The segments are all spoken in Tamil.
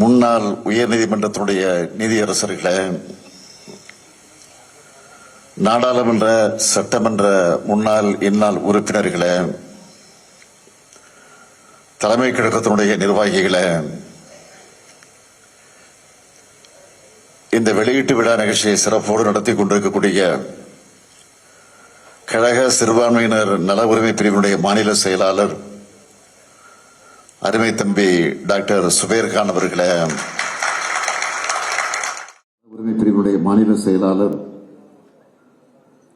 முன்னாள் உயர்நீதிமன்றத்தினுடைய நீதியரசர்களே, நாடாளுமன்ற சட்டமன்ற முன்னாள் இந்நாள் உறுப்பினர்களே, தலைமை கழகத்தினுடைய நிர்வாகிகளே, இந்த வெளியீட்டு விழா நிகழ்ச்சியை சிறப்போடு நடத்தி கொண்டிருக்கக்கூடிய கழக சிறுபான்மையினர் நல உரிமை பிரிவினுடைய மாநில செயலாளர் அருமை தம்பி டாக்டர் சுபேர் கான் அவர்களே, உரிமை பிரிவுடைய மாநில செயலாளர்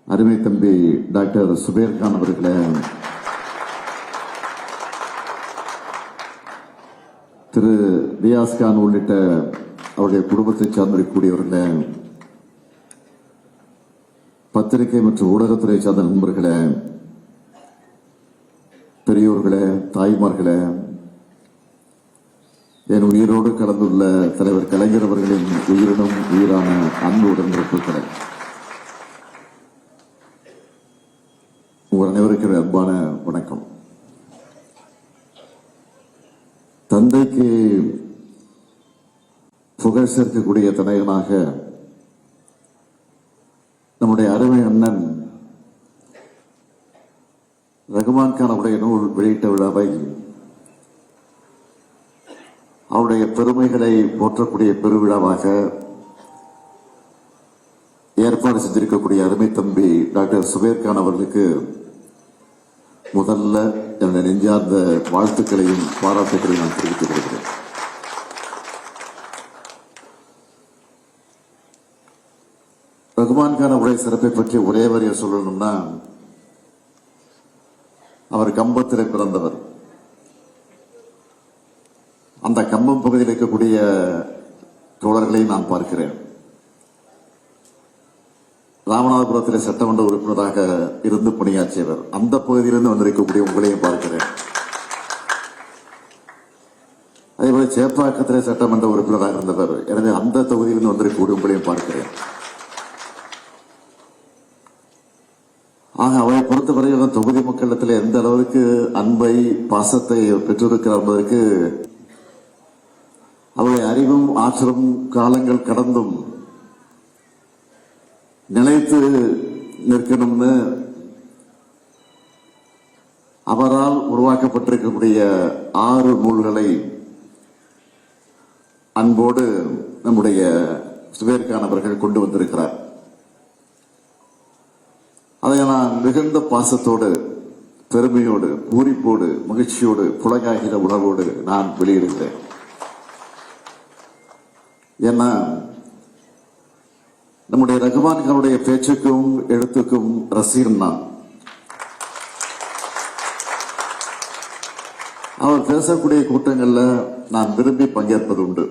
அருமை தம்பி டாக்டர் சுபேர் கான் அவர்களே, திரு ரியாஸ் கான் உள்ளிட்ட அவருடைய குடும்பத்தை சார்ந்திருக்கக்கூடியவர்களே, பத்திரிகை மற்றும் ஊடகத்துறை சார்ந்த நண்பர்களே, பெரியோர்களே, தாய்மார்களே, என் உயிரோடு கலந்துள்ள தலைவர் கலைஞர் அவர்களின் உயிரினும் உயிரான அன்பு உடன்பிறப்புகளே, உங்கள் அனைவருக்கும் அன்பான வணக்கம். தந்தைக்கு புகழ் சேர்க்கக்கூடிய தலைவனாக நம்முடைய அருமை அண்ணன் ரகுமான் கான் அவருடைய நூல் வெளியிட்ட விழாவை அவருடைய பெருமைகளை போற்றக்கூடிய பெருவிழாவாக ஏற்பாடு செஞ்சிருக்கக்கூடிய அருமை தம்பி டாக்டர் சுபேர் கான் அவர்களுக்கு முதல்ல என்னுடைய நெஞ்சார்ந்த வாழ்த்துக்களையும் பாராட்டுகளையும் நான் தெரிவித்துக் கொள்கிறேன். ரகுமான் கான் அவருடைய சிறப்பை பற்றி ஒரே வரியை சொல்லணும்னா, அவர் கம்பத்திலே பிறந்தவர். அந்த கம்பம் பகுதியில் இருக்கக்கூடிய தோழர்களை நான் பார்க்கிறேன். ராமநாதபுரத்தில் சட்டமன்ற உறுப்பினராக இருந்து பணியாற்றியவர். அந்த பகுதியிலிருந்து வந்திருக்கக்கூடிய உங்களையும் பார்க்கிறேன். அதேபோல சேப்பாக்கத்திலே சட்டமன்ற உறுப்பினராக இருந்தவர். எனவே அந்த தொகுதியிலிருந்து வந்திருக்கக்கூடிய உங்களையும் பார்க்கிறேன். ஆக அவரை பொறுத்தவரையில் தொகுதி மக்களிடத்தில் எந்த அளவுக்கு அன்பை பாசத்தை பெற்றிருக்கிறார் என்பதற்கு அவருடைய அறிவும் ஆற்றலும் காலங்கள் கடந்தும் நிலைத்து நிற்கணும்னு அவரால் உருவாக்கப்பட்டிருக்கக்கூடிய 6 நூல்களை அன்போடு நம்முடைய சுபேர் கான் அவர்கள் கொண்டு வந்திருக்கிறார். அதை நான் மிகுந்த பாசத்தோடு, பெருமையோடு, பூரிப்போடு, மகிழ்ச்சியோடு, புலகாகிற உணர்வோடு நான் வெளியிடுகிறேன். ஏன்னா நம்முடைய ரகுமான் கானுடைய பேச்சுக்கும் எழுத்துக்கும் ரசிகன் நான். அவர் பேசக்கூடிய கூட்டங்கள்ல நான் விரும்பி பங்கேற்பது உண்டு.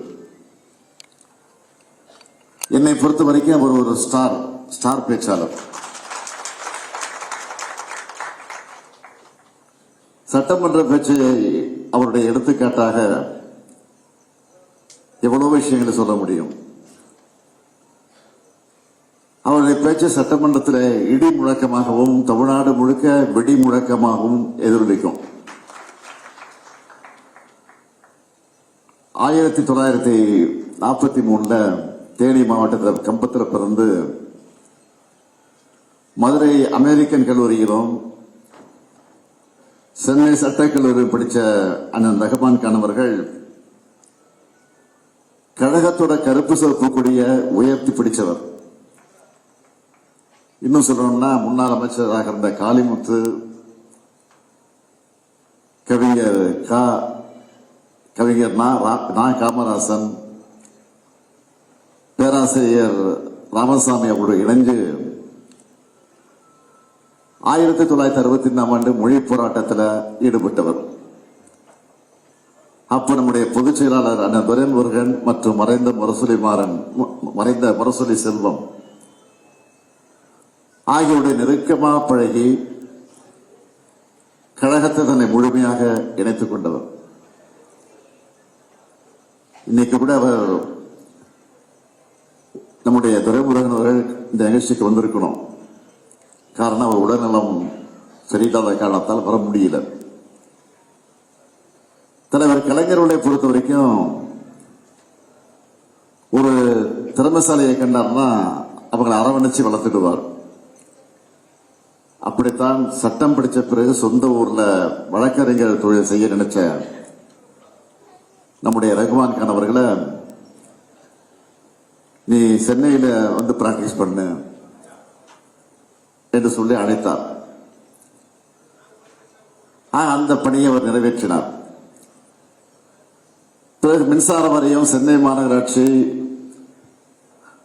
என்னை பொறுத்த வரைக்கும் அவர் ஒரு ஸ்டார் பேச்சாளர். சட்டமன்ற பேச்சை அவருடைய எடுத்துக்காட்டாக எவ்வளவு விஷயங்களை சொல்ல முடியும். அவருடைய பேச்சு சட்டமன்றத்தில் இடி முழக்கமாகவும் தமிழ்நாடு முழுக்க வெடி முழக்கமாகவும் எதிரொலிக்கும். 1943 தேனி மாவட்டத்தில் கம்பத்தில் பிறந்து மதுரை அமெரிக்கன் கல்லூரியிலும் சென்னை சட்டக்கல்லூரி படித்த அண்ணன் ரகுமான் கான் அவர்கள் கழகத்தோட கருப்பு சிவப்பு கொடிய உயர்த்தி பிடிச்சவர். இன்னும் சொல்லணும்னா முன்னாள் அமைச்சராக இருந்த காளிமுத்து, கவிஞர் காமராசன், பேராசிரியர் ராமசாமி அவருடைய இணைஞ்சு 1964 மொழி போராட்டத்தில் ஈடுபட்டவர். அப்ப நம்முடைய பொதுச் செயலாளர் அண்ணன் துரைமுருகன் மற்றும் மறைந்த முரசொலி செல்வம் ஆகியோருடைய நெருக்கமாக பழகி கழகத்தை தன்னை முழுமையாக இணைத்துக் கொண்டவர். இன்னைக்கு கூட அவர் நம்முடைய துரைமுருகன் அவர்கள் இந்த நிகழ்ச்சிக்கு வந்திருக்கணும். காரணம் அவர் உடல்நலம் சரியில்லாத காரணத்தால் வர முடியல. தலைவர் கலைஞர்களை பொறுத்த வரைக்கும் திறமைசாலியை கண்டார்னா அவங்களை அரவணைச்சு வளர்த்துடுவார். அப்படித்தான் சட்டம் படிச்ச பிறகு சொந்த ஊர்ல வழக்கறிஞர் தொழில் செய்ய நினைச்ச நம்முடைய ரகுமான் கான் அவர்களை நீ சென்னையில வந்து பிராக்டிஸ் பண்ணு என்று சொல்லி அழைத்தார். அந்த பணியை அவர் நிறைவேற்றினார். பிறகு மின்சார வாரியம், சென்னை மாநகராட்சி,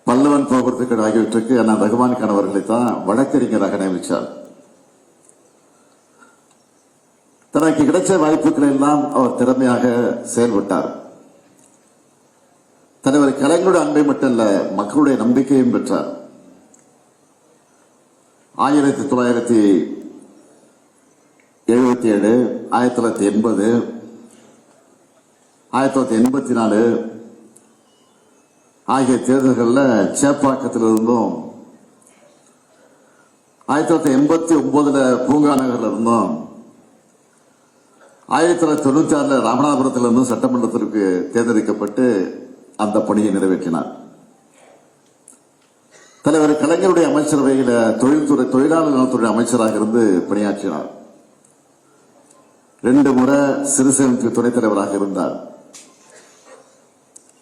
பல்லவன் போக்குவரத்து ஆகியவற்றுக்கு அண்ணா ரகுமான் கான் அவர்களை தான் வழக்கறிஞராக நியமித்தார். தனக்கு கிடைச்ச வாய்ப்புகளை எல்லாம் அவர் திறமையாக செயல்பட்டார். தலைவர் கலைஞருடைய அன்பை மட்டுமல்ல, மக்களுடைய நம்பிக்கையும் பெற்றார். 1977, 1980, 1984 ஆகிய தேர்தல்களில் சேப்பாக்கத்தில் இருந்தும், 1989 பூங்கா நகரில் இருந்தும், 1996 ராமநாதபுரத்தில் இருந்தும் சட்டமன்றத்திற்கு தேர்ந்தெடுக்கப்பட்டு அந்த பணியை நிறைவேற்றினார். தலைவர் கலைஞருடைய அமைச்சரவையில் தொழிலாளர் நலத்துறை அமைச்சராக இருந்து பணியாற்றினார். 2 முறை சிறுசேமிப்பு துணைத் தலைவராக இருந்தார்.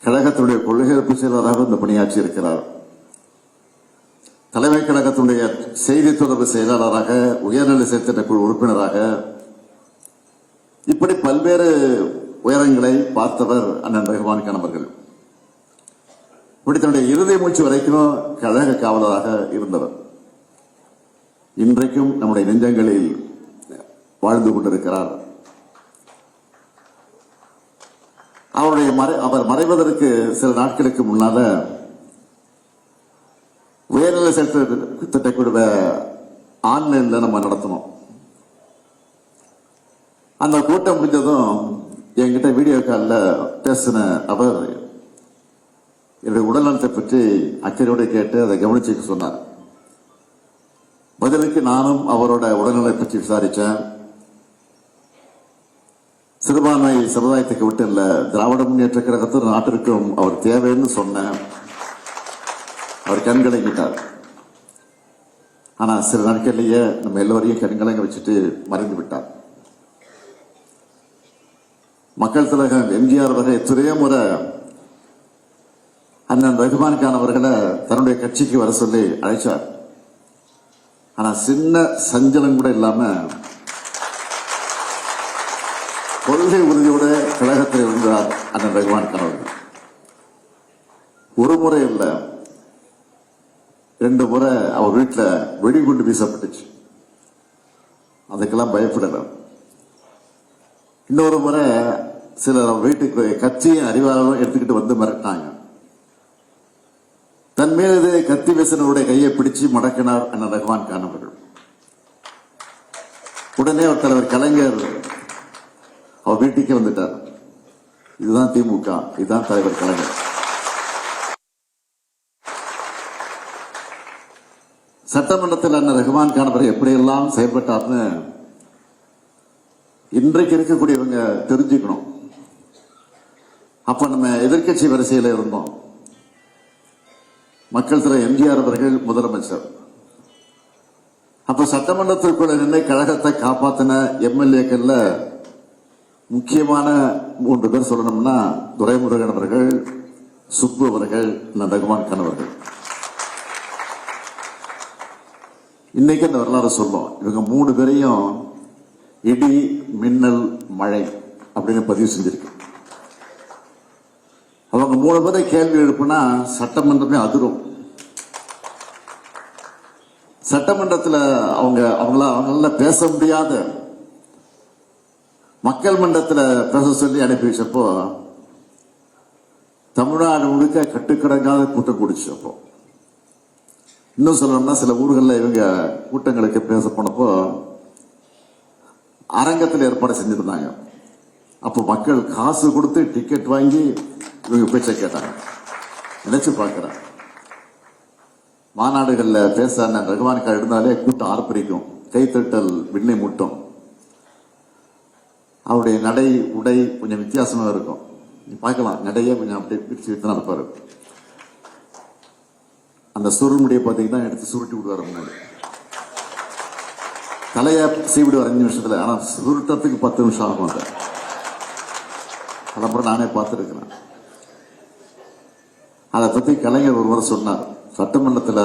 கழகத்தினுடைய கொள்கையேற்பு செயலாளராக இந்த பணியாற்றி இருக்கிறார். தலைமை கழகத்தினுடைய செய்தி தொடர்பு செயலாளராக, உயர்நிலை செயற்திட்ட குழு உறுப்பினராக, இப்படி பல்வேறு உயரங்களை பார்த்தவர் அண்ணன் ரகுமான் கான் அவர்கள். இப்படி தன்னுடைய இறுதி மூச்சு வரைக்கும் கழக காவலராக இருந்தவர். இன்றைக்கும் நம்முடைய நெஞ்சங்களில் வாழ்ந்து கொண்டிருக்கிறார். அவர் மறைவதற்கு சில நாட்களுக்கு முன்னால உயர்நிலை செயற்திட்ட குழுவை ஆன்லைன்ல நம்ம நடத்தணும். அந்த கூட்டம் முடிஞ்சதும் என்கிட்ட வீடியோ காலில் பேசின அவர் என்னுடைய உடல்நலத்தை பற்றி அக்கறையோடு கேட்டு அதை கவனிச்சுக்க சொன்னார். பதிலுக்கு நானும் அவரோட உடல்நலை பற்றி விசாரிச்சேன். சிறுபான்மை சமுதாயத்துக்கு விட்டு இல்ல, திராவிட முன்னேற்ற கழகத்தில் நாட்டிற்கும் அவர் தேவைன்னு சொன்னேன். அவர் கண்கலங்கிட்டார். ஆனா சில நாட்கள்லயே நம்ம எல்லோரையும் கண்கலங்க வச்சுட்டு மறைந்து விட்டார். மக்கள் தலைவர் எம்ஜிஆர் வரை எத்தனையோ முறை அண்ணன் ரகுமான் கான் அவர்களை தன்னுடைய கட்சிக்கு வர சொல்லி அழைச்சார். ஆனா சின்ன சஞ்சலம் கூட இல்லாம கொள்கை உறுதியோட கழகத்தில் இருந்தார் அண்ணன் ரகுமான் கான் அவர்கள். ஒரு முறை இல்ல, 2 முறை அவர் வீட்டில் வெடிகுண்டு வீசப்பட்டுச்சு. அதுக்கெல்லாம் பயப்படல. இன்னொரு முறை சிலர் வீட்டுக்கு கட்சியும் அறிவாளரும் எடுத்துக்கிட்டு வந்து மிரட்டினாங்க. தன் மீது கத்தி வீசனருடைய கையை பிடிச்சு மடக்கினார் அண்ணன் ரகுமான் கான் அவர்கள். உடனே அவர் தலைவர் கலைஞர் அவர் வீட்டுக்கே வந்துட்டார். இதுதான் திமுக, இதுதான் தலைவர் கலைஞர். சட்டமன்றத்தில் அண்ணன் ரகுமான் கான் அவர்கள் எப்படியெல்லாம் செயல்பட்டார்னு இன்றைக்கு இருக்கக்கூடியவங்க தெரிஞ்சுக்கணும். அப்ப நம்ம எதிர்கட்சி வரிசையில் இருந்தோம். மக்கள் தலைவர் எம்ஜிஆர் அவர்கள் முதலமைச்சர். அப்ப சட்டமன்றத்திற்குள்ள நின்று கழகத்தை காப்பாத்தின எம்எல்ஏக்கள்ல முக்கியமான 3 பேர் சொல்லணும்னா துரைமுருகன் அவர்கள், சுப்பு அவர்கள், ரகுமான் கான் அவர்கள். இன்னைக்கு அந்த வரலாறு சொல்லும். இவங்க 3 பேரையும் இடி, மின்னல், மழை அப்படின்னு பதிவு செஞ்சிருக்கு. அவங்க 3 பேரை கேள்வி எழுப்புனா சட்டமன்றமே அதிரும். சட்டமன்றத்தில் அவங்களால பேச முடியாத மக்கள் மன்றத்தில் பேச சொல்லி அனுப்பி வச்சப்போ தமிழ்நாடு முழுக்க கட்டுக்கடங்காத கூட்டம் கூடிச்சு. அப்போ இன்னும் சொல்லணும்னா சில ஊர்களில் இவங்க கூட்டங்களுக்கு பேச போனப்போ அரங்கத்தில் ஏற்பாடு செஞ்சிருந்தாங்க. அப்போ மக்கள் காசு கொடுத்து டிக்கெட் வாங்கி இவங்க பேச்சை கேட்டாங்க. நினைச்சு பார்க்கிறேன், மாநாடுகளில் பேச ரகுமான் கான் இருந்தாலே கூட்டம் ஆர்ப்பரிக்கும், கைத்தட்டல் விண்ணை மூட்டும். அவருடைய நடை உடை கொஞ்சம் வித்தியாசமா இருக்கும். பார்க்கலாம், நடையே கொஞ்சம் அப்படியே பிரிச்சு வித்து நடப்பாரு. அந்த சுருள் முடியை பார்த்தீங்கன்னா எடுத்து சுருட்டி விடுவார் முன்னாடி. தலையை சீவிடுவார் 5 நிமிஷத்துல. ஆனா சுருட்டத்துக்கு 10 நிமிஷம் ஆகும். அப்புறம் நானே பார்த்துருக்கிறேன். அதை பத்தி கலைஞர் ஒரு முறை சொன்னார், சட்டமன்றத்தில்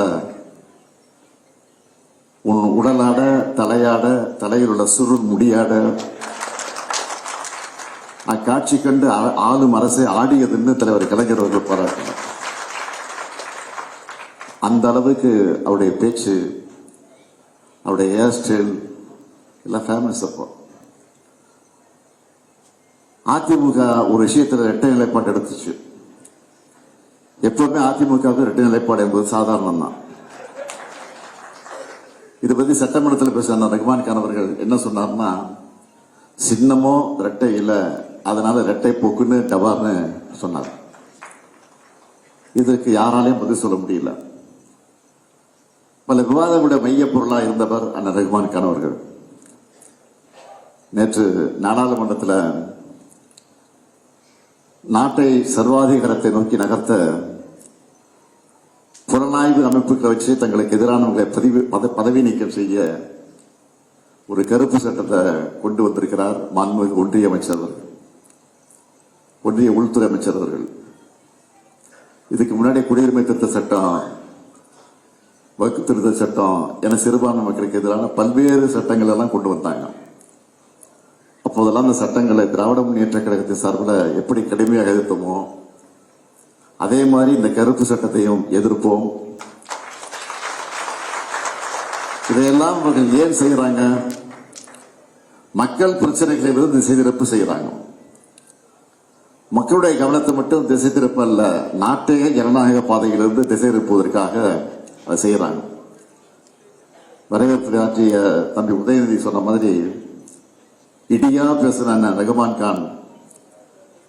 உன் உடலாட தலையாட தலையில் உள்ள சுருள் முடியாட அக்காட்சி கண்டு ஆளும் அரசை ஆடியதுன்னு தலைவர் கலைஞர் அவர்கள் பாராட்டினார். அந்த அளவுக்கு அவருடைய பேச்சு, அவருடைய ஹேர் ஸ்டைல் எல்லாம் ஃபேமஸ். அப்போ அதிமுக ஒரு விஷயத்தில் இரட்டை நிலைப்பாடு எடுத்துச்சு. எப்பவுமே அதிமுகவுக்கு இரட்டை நிலைப்பாடு என்பது சாதாரணம் தான். இதை பத்தி சட்டமன்றத்தில் பேசின ரஹ்மான் கான் அவர்கள் என்ன சொன்னார்னா, சின்னமோ இரட்டை இல்லை, அதனால இரட்டை போக்குன்னு டபார்னு சொன்னார். இதற்கு யாராலையும் பதில் சொல்ல முடியல. பல விவாதங்களுடைய மைய பொருளா இருந்தவர் அண்ணன் ரஹ்மான் கான் அவர்கள். நேற்று நாடாளுமன்றத்தில் நாட்டை சர்வாதிகாரத்தை நோக்கி நகர்த்த புலனாய்வு அமைப்புகளை வச்சு தங்களுக்கு எதிரானவர்களை பதவி நீக்கம் செய்ய ஒரு கருப்பு சட்டத்தை கொண்டு வந்திருக்கிறார் மாண்புமிகு ஒன்றிய அமைச்சர், ஒன்றிய உள்துறை அமைச்சர் அவர்கள். இதுக்கு முன்னாடி குடியுரிமை திருத்த சட்டம், வகுப்பு திருத்த சட்டம் என சிறுபான்மை மக்களுக்கு எதிரான பல்வேறு சட்டங்கள் எல்லாம் கொண்டு வந்தாங்க. அப்போதெல்லாம் அந்த சட்டங்களை திராவிட முன்னேற்ற கழகத்தின் சார்பில் எப்படி கடுமையாக எதிர்த்தோமோ அதே மாதிரி இந்த கருப்பு சட்டத்தையும் எதிர்ப்போம். இதையெல்லாம் அவர்கள் ஏன் செய்யறாங்க? மக்கள் பிரச்சனைகளிலிருந்து திசை திருப்பு செய்யறாங்க. மக்களுடைய கவனத்தை மட்டும் திசை திருப்ப அல்ல, நாட்டையே ஜனநாயக பாதையிலிருந்து திசை திருப்புவதற்காக அதை செய்யறாங்க. வரவேற்பு ஆற்றிய தம்பி உதயநிதி சொன்ன மாதிரி இடியா பேசுன ரஹ்மான் கான்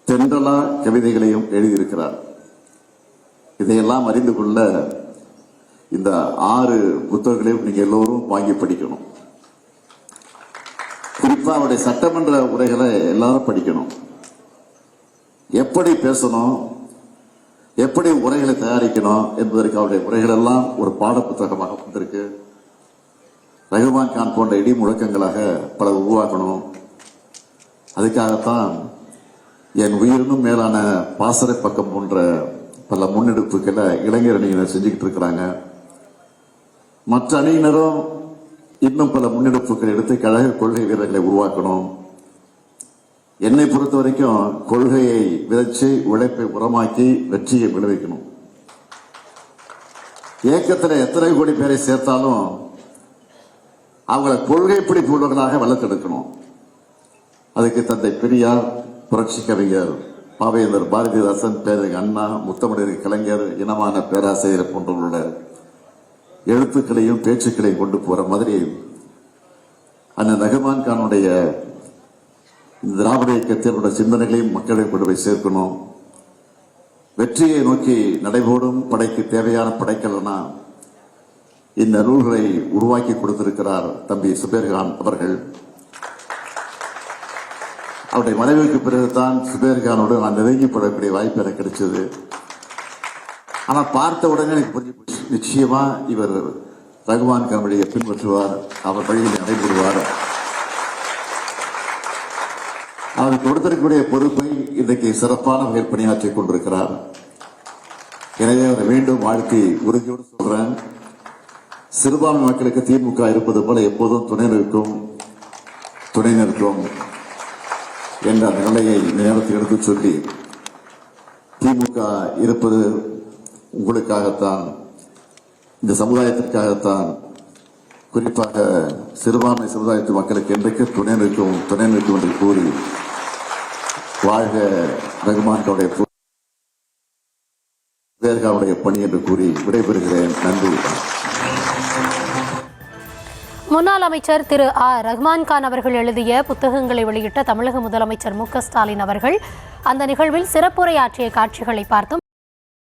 தென்றலா கவிதைகளையும் எழுதியிருக்கிறார். இதையெல்லாம் அறிந்து கொள்ள இந்த 6 புத்தகங்களையும் நீங்க எல்லோரும் வாங்கி படிக்கணும். குறிப்பா அவருடைய சட்டமன்ற உரைகளை எல்லாரும் படிக்கணும். எப்படி பேசணும், எப்படி உரைகளை தயாரிக்கணும் என்பதற்கு அவருடைய உரைகள் எல்லாம் ஒரு பாட புத்தகமாக வந்திருக்கு. ரஹ்மான் கான் போன்ற இடி முழக்கங்களாக பல உருவாக்கணும். அதுக்காகத்தான் என் உயிரினும் மேலான பாசறை பக்கம் போன்ற பல முன்னெடுப்புகளை இளைஞர் அணியினர் செஞ்சுக்கிட்டு இருக்கிறாங்க. மற்ற அணியினரும் இன்னும் பல முன்னெடுப்புகள் எடுத்து கழக கொள்கை வீரர்களை உருவாக்கணும். என்னை பொறுத்த வரைக்கும் கொள்கையை விதைச்சு உழைப்பை உரமாக்கி வெற்றியை விளைவிக்கணும். இயக்கத்தில் எத்தனை கோடி பேரை சேர்த்தாலும் அவங்களை கொள்கை பிடிப்பு உள்ளவர்களாக வளர்த்தெடுக்கணும். அதுக்கு தந்தை பெரியார், புரட்சி கவிஞர் பாவேந்தர் பாரதிதாசன், பேரறிஞர் அண்ணா, முத்தமிழர் கலைஞர், இனமான பேராசிரியர் போன்றவர்களோட எழுத்துக்களையும் பேச்சுக்களையும் கொண்டு போற மாதிரி அண்ணன் ரஹ்மான் கானுடைய இந்த திராவிட இயக்கத்தினுடைய சிந்தனைகளையும் மக்களை கொண்டு போய் சேர்க்கணும். வெற்றியை நோக்கி நடைபோடும் படைக்கு தேவையான படைக்கலனா இந்த நூல்களை உருவாக்கி கொடுத்திருக்கிறார் தம்பி சுபேர்கான் அவர்கள். அவருடைய மனைவிக்கு பிறகுதான் சுபேர்கானோடு நான் நெருங்கிப்படக்கூடிய வாய்ப்பு எனக்கு கிடைச்சது. ஆனா பார்த்த உடனே எனக்கு புரிஞ்சு போச்சு, நிச்சயமா இவர் ரஹ்மான் கான் வழியை பின்பற்றுவார், அவர் வழியில் நடைபெறுவார். அவர் கொடுத்திருக்கக்கூடிய பொறுப்பை இன்றைக்கு சிறப்பான வகையில் பணியாற்றிக் கொண்டிருக்கிறார். எனவே அவரை மீண்டும் வாழ்க்கை உறுதியோடு சொல்றேன், சிறுபான்மை மக்களுக்கு திமுக இருப்பது போல எப்போதும் துணை நிற்கும் என்ற அந்த நிலையை நேரத்தில் எடுத்து சொல்லி, திமுக இருப்பது உங்களுக்காகத்தான், இந்த சமுதாயத்திற்காகத்தான், குறிப்பாக சிறுபான்மை சமுதாயத்து மக்களுக்கு என்றைக்கு துணை நிற்கும் என்று கூறி வாழ்க ரஹ்மானுடைய பணி என்று கூறி விடைபெறுகிறேன். நன்றி. முன்னாள் அமைச்சர் திரு ரஹ்மான் கான் அவர்கள் எழுதிய புத்தகங்களை வெளியிட்ட தமிழக முதலமைச்சர் மு.க. ஸ்டாலின் அவர்கள் அந்த நிகழ்வில் சிறப்புரையாற்றிய காட்சிகளை பார்த்தோம்.